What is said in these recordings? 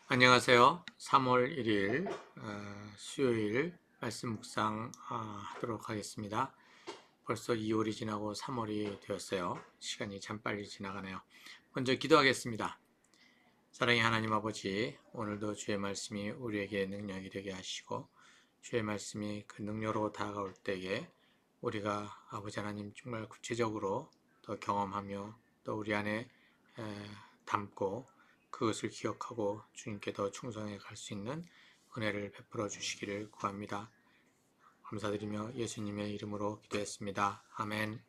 안녕하세요. 3월 1일 수요일 말씀 묵상 하도록 하겠습니다. 벌써 2월이 지나고 3월이 되었어요. 시간이 참 빨리 지나가네요. 먼저 기도하겠습니다. 사랑의 하나님 아버지, 오늘도 주의 말씀이 우리에게 능력이 되게 하시고 주의 말씀이 그 능력으로 다가올 때에 우리가 아버지 하나님 정말 구체적으로 더 경험하며 또 우리 안에 담고 그것을 기억하고 주님께 더 충성해 갈 수 있는 은혜를 베풀어 주시기를 구합니다. 감사드리며 예수님의 이름으로 기도했습니다. 아멘.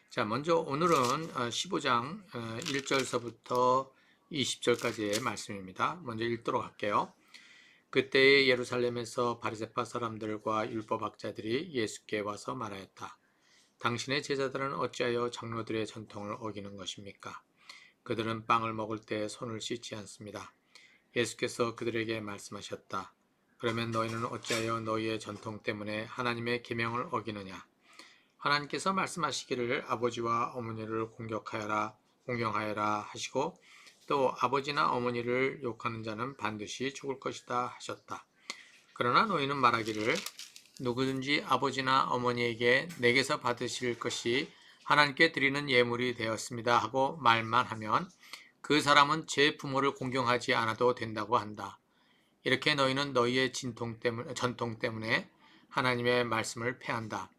자, 먼저 오늘은 15장 1절서부터 20절까지의 말씀입니다. 먼저 읽도록 할게요. 그때에 예루살렘에서 바리새파 사람들과 율법학자들이 예수께 와서 말하였다. 당신의 제자들은 어찌하여 장로들의 전통을 어기는 것입니까? 그들은 빵을 먹을 때 손을 씻지 않습니다. 예수께서 그들에게 말씀하셨다. 그러면 너희는 어찌하여 너희의 전통 때문에 하나님의 계명을 어기느냐? 하나님께서 말씀하시기를 아버지와 어머니를 공경하여라 하시고 또 아버지나 어머니를 욕하는 자는 반드시 죽을 것이다 하셨다. 그러나 너희는 말하기를 누구든지 아버지나 어머니에게 내게서 받으실 것이 하나님께 드리는 예물이 되었습니다 하고 말만 하면 그 사람은 제 부모를 공경하지 않아도 된다고 한다. 이렇게 너희는 너희의 전통 때문에 하나님의 말씀을 폐한다.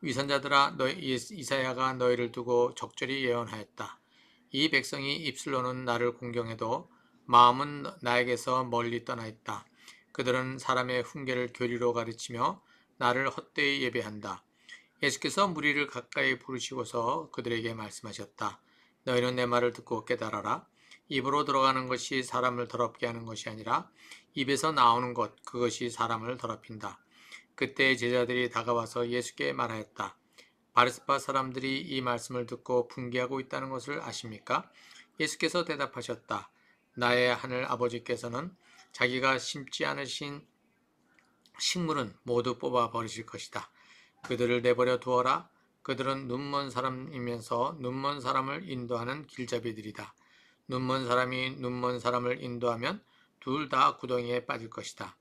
위선자들아, 이사야가 너희를 두고 적절히 예언하였다. 이 백성이 입술로는 나를 공경해도 마음은 나에게서 멀리 떠나 있다. 그들은 사람의 훈계를 교리로 가르치며 나를 헛되이 예배한다. 예수께서 무리를 가까이 부르시고서 그들에게 말씀하셨다. 너희는 내 말을 듣고 깨달아라. 입으로 들어가는 것이 사람을 더럽게 하는 것이 아니라 입에서 나오는 것, 그것이 사람을 더럽힌다. 그때 제자들이 다가와서 예수께 말하였다. 바리새파 사람들이 이 말씀을 듣고 분개하고 있다는 것을 아십니까? 예수께서 대답하셨다. 나의 하늘 아버지께서는 자기가 심지 않으신 식물은 모두 뽑아 버리실 것이다. 그들을 내버려 두어라. 그들은 눈먼 사람이면서 눈먼 사람을 인도하는 길잡이들이다. 눈먼 사람이 눈먼 사람을 인도하면 둘 다 구덩이에 빠질 것이다.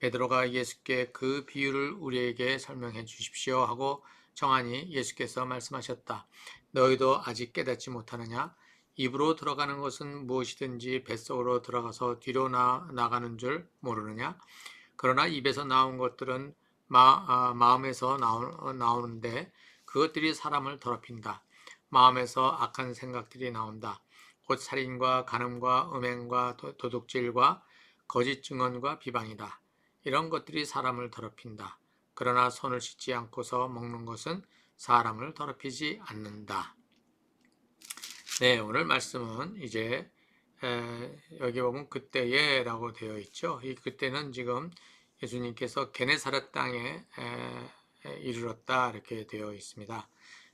베드로가 예수께 그 비유를 우리에게 설명해 주십시오 하고 청하니 예수께서 말씀하셨다. 너희도 아직 깨닫지 못하느냐? 입으로 들어가는 것은 무엇이든지 뱃속으로 들어가서 뒤로 나가는 줄 모르느냐? 그러나 입에서 나온 것들은 마음에서 나오는데 그것들이 사람을 더럽힌다. 마음에서 악한 생각들이 나온다. 곧 살인과 간음과 음행과 도둑질과 거짓 증언과 비방이다. 이런 것들이 사람을 더럽힌다. 그러나 손을 씻지 않고서 먹는 것은 사람을 더럽히지 않는다. 네, 오늘 말씀은 이제 여기 보면 그때에 라고 되어 있죠. 이 그때는 지금 예수님께서 게네사렛 땅에 이르렀다 이렇게 되어 있습니다.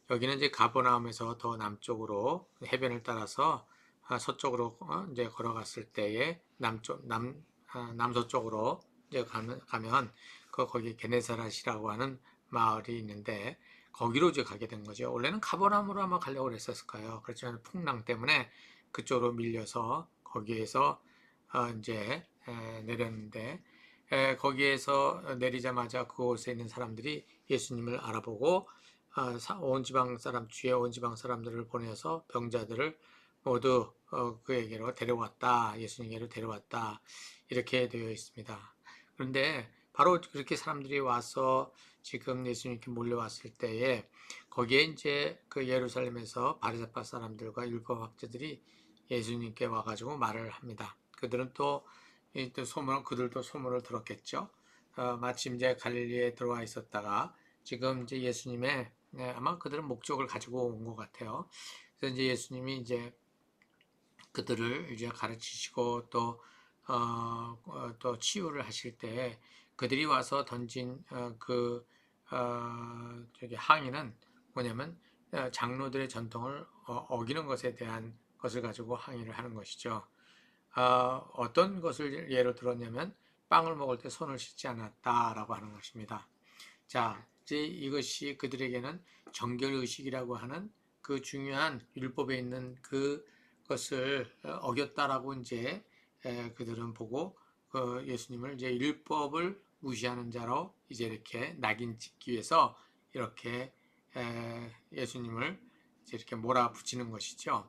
여기는 이제 가버나움에서 더 남쪽으로 해변을 따라서 서쪽으로 이제 걸어갔을 때에 남서쪽으로 이제 가면 거기 게네사렛이라고 하는 마을이 있는데 거기로 이제 가게 된 거죠. 원래는 가버나움으로 아마 가려고 했었을까요? 그렇지만 풍랑 때문에 그쪽으로 밀려서 거기에서 이제 내렸는데 거기에서 내리자마자 그곳에 있는 사람들이 예수님을 알아보고 온 지방 사람 주의 온 지방 사람들을 보내서 병자들을 모두 그에게로 데려왔다. 예수님께로 데려왔다. 이렇게 되어 있습니다. 그런데 바로 그렇게 사람들이 와서 지금 예수님께 몰려왔을 때에 거기에 이제 그 예루살렘에서 바리새파 사람들과 율법학자들이 예수님께 와가지고 말을 합니다. 그들은 그들도 소문을 들었겠죠. 마침 이제 갈릴리에 들어와 있었다가 지금 이제 예수님의 아마 그들은 목적을 가지고 온 것 같아요. 그래서 이제 예수님이 이제 그들을 이제 가르치시고 또 치유를 하실 때 그들이 와서 던진 저기 항의는 뭐냐면 장로들의 전통을 어기는 것에 대한 것을 가지고 항의를 하는 것이죠. 어떤 것을 예로 들었냐면 빵을 먹을 때 손을 씻지 않았다라고 하는 것입니다. 자, 이제 이것이 그들에게는 정결의식이라고 하는 그 중요한 율법에 있는 그것을 어겼다라고 이제 그들은 보고 예수님을 이제 율법을 무시하는 자로 이제 이렇게 낙인 찍기 위해서 이렇게 예수님을 이제 이렇게 몰아붙이는 것이죠.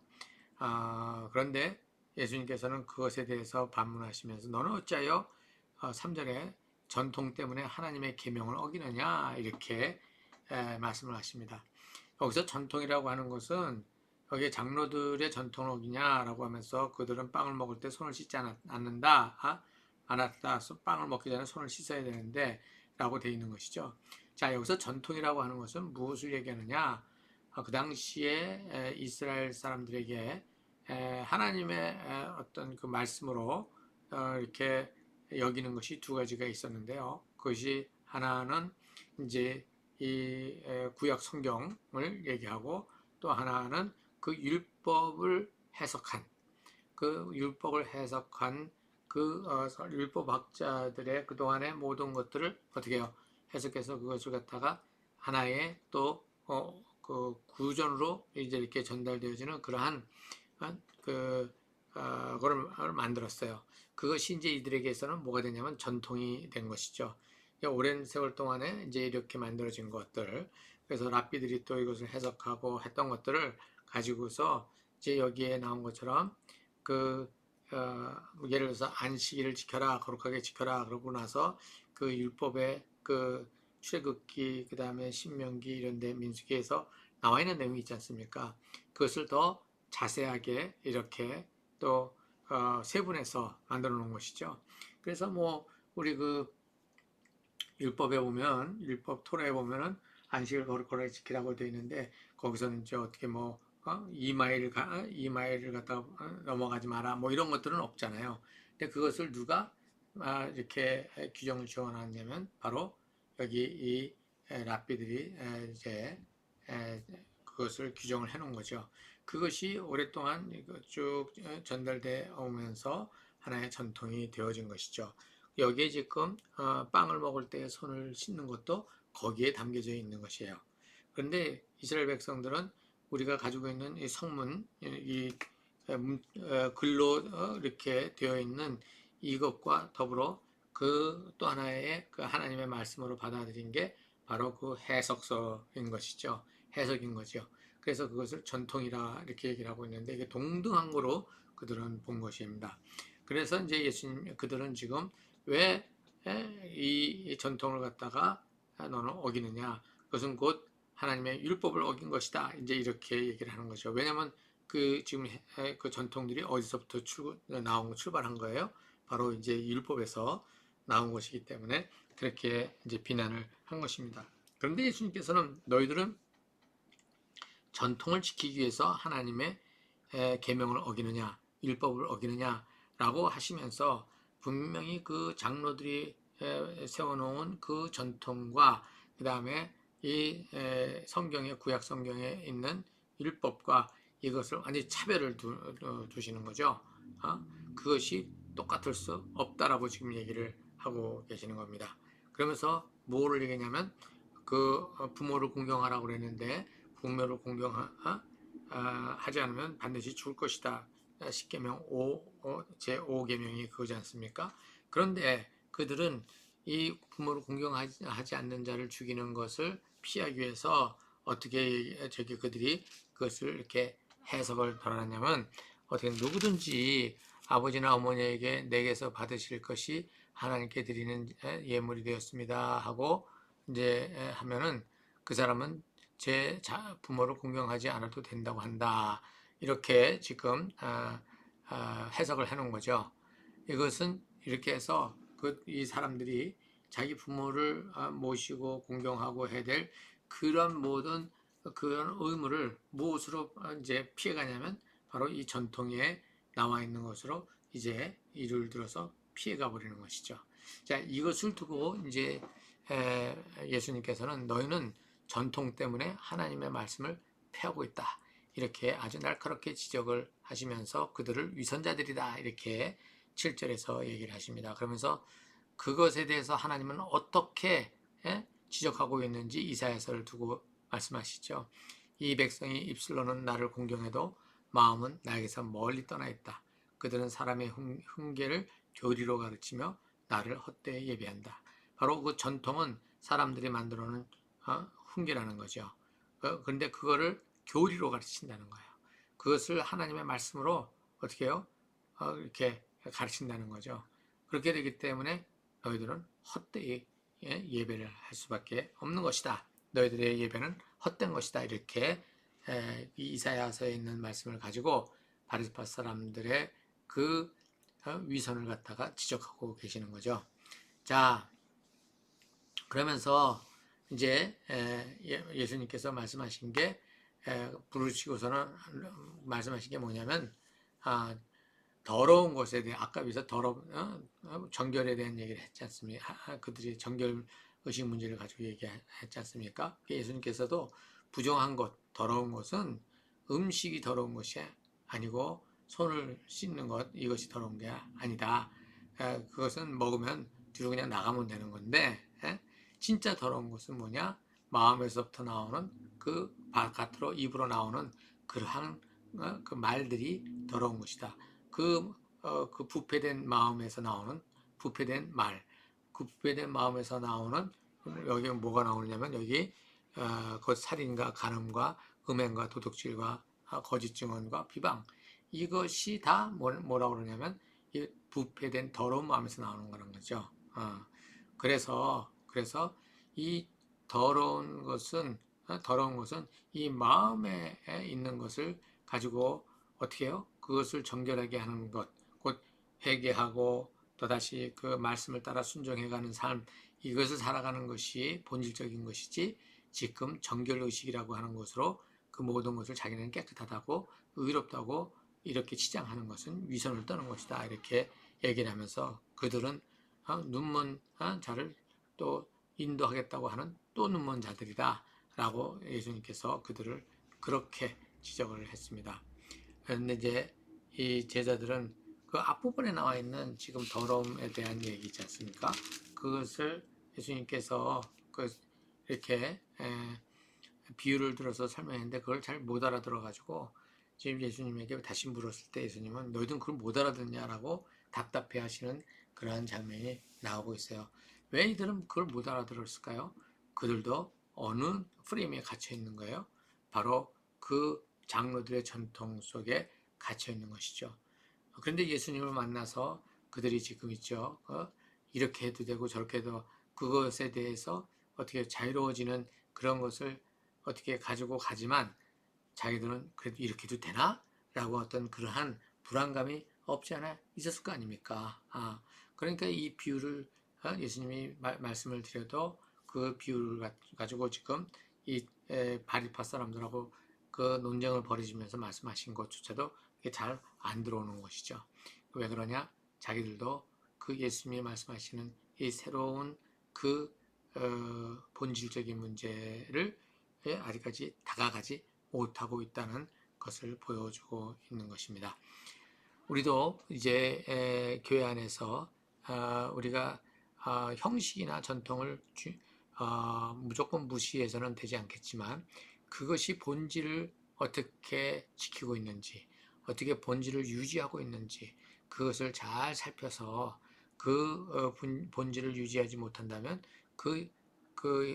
그런데 예수님께서는 그것에 대해서 반문하시면서 너는 어찌하여 3절에 전통 때문에 하나님의 계명을 어기느냐 이렇게 말씀을 하십니다. 여기서 전통이라고 하는 것은 여기 장로들의 전통을 어기냐라고 하면서 그들은 빵을 먹을 때 손을 씻지 않는다. 않았다. 빵을 먹기 전에 손을 씻어야 되는데 라고 되어 있는 것이죠. 자, 여기서 전통이라고 하는 것은 무엇을 얘기하느냐? 그 당시에 이스라엘 사람들에게 하나님의 어떤 그 말씀으로 이렇게 여기는 것이 두 가지가 있었는데요. 그것이 하나는 이제 이 구약 성경을 얘기하고 또 하나는 그 율법을 해석한 그 율법학자들의 그동안의 모든 것들을 어떻게 해요? 해석해서 그것을 갖다가 하나의 또 그 구전으로 이제 이렇게 전달되어지는 그러한 거를 만들었어요. 그것이 이제 이들에게서는 뭐가 되냐면 전통이 된 것이죠. 오랜 세월 동안에 이제 이렇게 만들어진 것들, 그래서 랍비들이 또 이것을 해석하고 했던 것들을 가지고서 이제 여기에 나온 것처럼 예를 들어서 안식일을 지켜라, 거룩하게 지켜라, 그러고 나서 그 율법의 그 출애굽기, 그 다음에 신명기 이런데 민수기에서 나와 있는 내용이 있지 않습니까? 그것을 더 자세하게 이렇게 또 세분해서 만들어 놓은 것이죠. 그래서 뭐 우리 그 율법에 보면 율법 토라에 보면은 안식을 거룩하게 지키라고 되어 있는데 거기서는 이제 어떻게 뭐 2마일을 갖다 넘어가지 마라 뭐 이런 것들은 없잖아요. 근데 그것을 누가 이렇게 규정을 지어놨냐면 바로 여기 이 랍비들이 이제 그것을 규정을 해놓은 거죠. 그것이 오랫동안 쭉 전달돼 오면서 하나의 전통이 되어진 것이죠. 여기에 지금 빵을 먹을 때 손을 씻는 것도 거기에 담겨져 있는 것이에요. 그런데 이스라엘 백성들은 우리가 가지고 있는 이 성문, 이 글로 이렇게 되어 있는 이것과 더불어 그 또 하나의 그 하나님의 말씀으로 받아들인 게 바로 그 해석서인 것이죠. 해석인 거죠. 그래서 그것을 전통이라 이렇게 얘기를 하고 있는데 이게 동등한 거로 그들은 본 것입니다. 그래서 이제 예수님 그들은 지금 왜 이 전통을 갖다가 너는 어기느냐? 그것은 곧 하나님의 율법을 어긴 것이다. 이제 이렇게 얘기를 하는 거죠. 왜냐하면 그 지금 그 전통들이 어디서부터 출발한 거예요? 바로 이제 율법에서 나온 것이기 때문에 그렇게 이제 비난을 한 것입니다. 그런데 예수님께서는 너희들은 전통을 지키기 위해서 하나님의 계명을 어기느냐, 율법을 어기느냐라고 하시면서 분명히 그 장로들이 세워놓은 그 전통과 그 다음에 이 성경의 구약 성경에 있는 율법과 이것을 완전히 차별을 두시는 거죠. 그것이 똑같을 수 없다라고 지금 얘기를 하고 계시는 겁니다. 그러면서 뭐를 얘기냐면 그 부모를 공경하라고 그랬는데 부모를 공경하지 않으면 반드시 죽을 것이다. 10계명 제5계명이 그거지 않습니까? 그런데 그들은 이 부모를 공경하지 않는 자를 죽이는 것을 피하기 위해서 어떻게 그들이 그것을 이렇게 해석을 덜어놨냐면 어떻게 누구든지 아버지나 어머니에게 내게서 받으실 것이 하나님께 드리는 예물이 되었습니다 하고 이제 하면은 그 사람은 제 부모를 공경하지 않아도 된다고 한다. 이렇게 지금 해석을 해놓은 거죠. 이것은 이렇게 해서 이 사람들이 자기 부모를 모시고 공경하고 해야 될 그런 모든 그런 의무를 무엇으로 이제 피해가냐면 바로 이 전통에 나와 있는 것으로 이제 이를 들어서 피해가 버리는 것이죠. 자, 이것을 두고 이제 예수님께서는 너희는 전통 때문에 하나님의 말씀을 폐하고 있다. 이렇게 아주 날카롭게 지적을 하시면서 그들을 위선자들이다. 이렇게 7절에서 얘기를 하십니다. 그러면서 그것에 대해서 하나님은 어떻게 지적하고 있는지 이사야서를 두고 말씀하시죠. 이 백성이 입술로는 나를 공경해도 마음은 나에게서 멀리 떠나 있다. 그들은 사람의 훈계를 교리로 가르치며 나를 헛되이 예배한다. 바로 그 전통은 사람들이 만들어 놓은 훈계라는 거죠. 그런데 그거를 교리로 가르친다는 거예요. 그것을 하나님의 말씀으로 어떻게 해요? 이렇게 가르친다는 거죠. 그렇게 되기 때문에 너희들은 헛되이 예배를 할 수밖에 없는 것이다. 너희들의 예배는 헛된 것이다. 이렇게 이 이사야서에 있는 말씀을 가지고 바리새파 사람들의 그 위선을 갖다가 지적하고 계시는 거죠. 자, 그러면서 이제 예수님께서 말씀하신 게 부르시고서는 말씀하신 게 뭐냐면 더러운 것에 대해 아까 비해서 정결에 대한 얘기를 했지 않습니까? 그들이 정결 의식 문제를 가지고 얘기했지 않습니까? 예수님께서도 부정한 것, 더러운 것은 음식이 더러운 것이 아니고 손을 씻는 것, 이것이 더러운 게 아니다. 그것은 먹으면 뒤로 그냥 나가면 되는 건데 진짜 더러운 것은 뭐냐? 마음에서부터 나오는 그 바깥으로 입으로 나오는 그러한 그 말들이 더러운 것이다. 그 부패된 마음에서 나오는 부패된 말, 그 부패된 마음에서 나오는 여기 뭐가 나오느냐면 여기 그 살인과 간음과 음행과 도둑질과 거짓 증언과 비방 이것이 다 뭐라고 그러냐면 이 부패된 더러운 마음에서 나오는 거라는 거죠. 그래서 이 더러운 것은 이 마음에 있는 것을 가지고 어떻게 해요? 그것을 정결하게 하는 것, 곧 회개하고 또다시 그 말씀을 따라 순종해가는 삶, 이것을 살아가는 것이 본질적인 것이지 지금 정결의식이라고 하는 것으로 그 모든 것을 자기는 깨끗하다고 의롭다고 이렇게 치장하는 것은 위선을 떠는 것이다. 이렇게 얘기를 하면서 그들은 눈먼 자를 또 인도하겠다고 하는 또 눈먼 자들이다. 라고 예수님께서 그들을 그렇게 지적을 했습니다. 그런데 이제 이 제자들은 그 앞부분에 나와 있는 지금 더러움에 대한 얘기 있지 않습니까? 그것을 예수님께서 이렇게 비유를 들어서 설명했는데 그걸 잘 못 알아들어 가지고 지금 예수님에게 다시 물었을 때 예수님은 너희들은 그걸 못 알아듣냐라고 답답해 하시는 그러한 장면이 나오고 있어요. 왜 이들은 그걸 못 알아들었을까요? 그들도 어느 프레임에 갇혀 있는 거예요? 바로 그 장로들의 전통 속에 갇혀 있는 것이죠. 그런데 예수님을 만나서 그들이 지금 있죠. 이렇게 해도 되고 저렇게 해도 그것에 대해서 어떻게 자유로워지는 그런 것을 어떻게 가지고 가지만 자기들은 그래도 이렇게 해도 되나? 라고 어떤 그러한 불안감이 없지 않아 있었을 거 아닙니까? 그러니까 이 비유를 예수님이 말씀을 드려도 그 비유를 가지고 지금 이 바리파 사람들하고 그 논쟁을 벌이시면서 말씀하신 것조차도 잘 안 들어오는 것이죠. 왜 그러냐? 자기들도 그 예수님이 말씀하시는 이 새로운 그 본질적인 문제를 아직까지 다가가지 못하고 있다는 것을 보여주고 있는 것입니다. 우리도 이제 교회 안에서 우리가 형식이나 전통을 무조건 무시해서는 되지 않겠지만 그것이 본질을 어떻게 지키고 있는지 어떻게 본질을 유지하고 있는지 그것을 잘 살펴서 그 본질을 유지하지 못한다면 그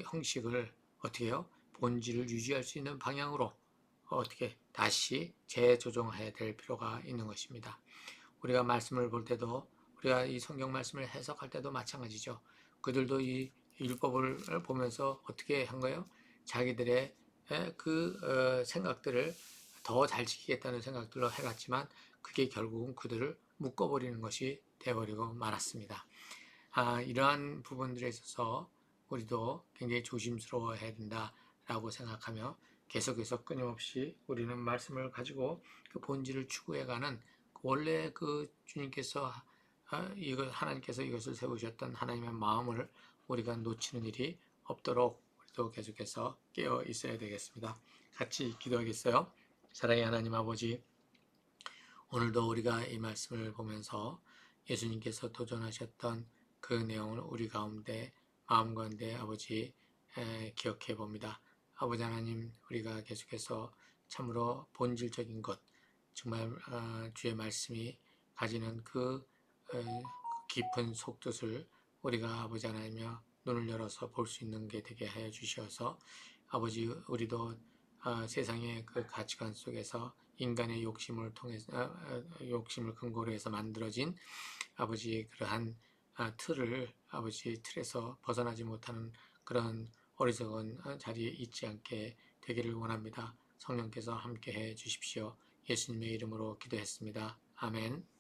형식을 어떻게 해요? 본질을 유지할 수 있는 방향으로 어떻게 다시 재조정해야 될 필요가 있는 것입니다. 우리가 말씀을 볼 때도 우리가 이 성경 말씀을 해석할 때도 마찬가지죠. 그들도 이 율법을 보면서 어떻게 한 거예요? 자기들의 그 생각들을 더 잘 지키겠다는 생각들로 해갔지만 그게 결국은 그들을 묶어버리는 것이 되어버리고 말았습니다. 이러한 부분들에 있어서 우리도 굉장히 조심스러워해야 된다라고 생각하며 계속해서 끊임없이 우리는 말씀을 가지고 그 본질을 추구해가는 원래 그 주님께서 하나님께서 이것을 세우셨던 하나님의 마음을 우리가 놓치는 일이 없도록 우리도 계속해서 깨어 있어야 되겠습니다. 같이 기도하겠어요. 사랑의 하나님 아버지, 오늘도 우리가 이 말씀을 보면서 예수님께서 도전하셨던 그 내용을 우리 가운데 마음 가운데 아버지 기억해 봅니다. 아버지 하나님, 우리가 계속해서 참으로 본질적인 것, 정말 주의 말씀이 가지는 그 깊은 속뜻을 우리가 아버지 하나님이여 눈을 열어서 볼 수 있는 게 되게 하여 주셔서 아버지 우리도 세상의 그 가치관 속에서 인간의 욕심을 통해서 욕심을 근거로 해서 만들어진 아버지 그러한 틀을 아버지 틀에서 벗어나지 못하는 그런 어리석은 자리에 있지 않게 되기를 원합니다. 성령께서 함께해 주십시오. 예수님의 이름으로 기도했습니다. 아멘.